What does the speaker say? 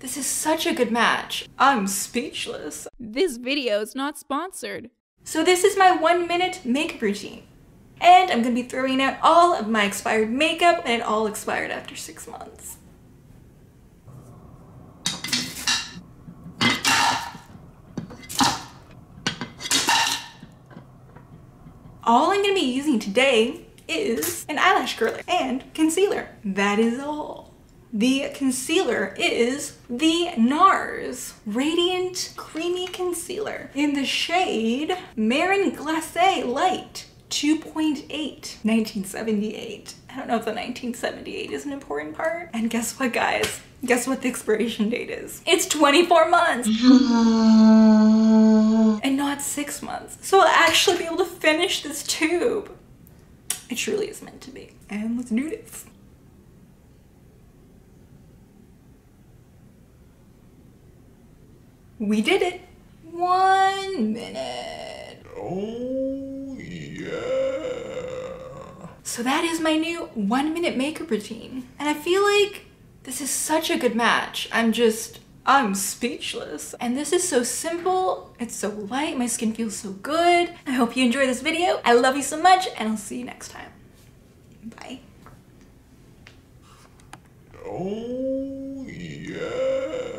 This is such a good match. I'm speechless. This video is not sponsored. So this is my 1-minute makeup routine. And I'm gonna be throwing out all of my expired makeup, and it all expired after 6 months. All I'm gonna be using today is an eyelash curler and concealer. That is all. The concealer is the NARS Radiant Creamy Concealer in the shade Marron Glacé Light 2.8, 1978. I don't know if the 1978 is an important part. And guess what, guys? Guess what the expiration date is? It's 24 months! And not 6 months. So I'll actually be able to finish this tube. It truly is meant to be. And let's do this. We did it. 1 minute. Oh, yeah. So that is my new 1-minute makeup routine. And I feel like this is such a good match. I'm speechless. And this is so simple. It's so light. My skin feels so good. I hope you enjoyed this video. I love you so much, and I'll see you next time. Bye. Oh, yeah.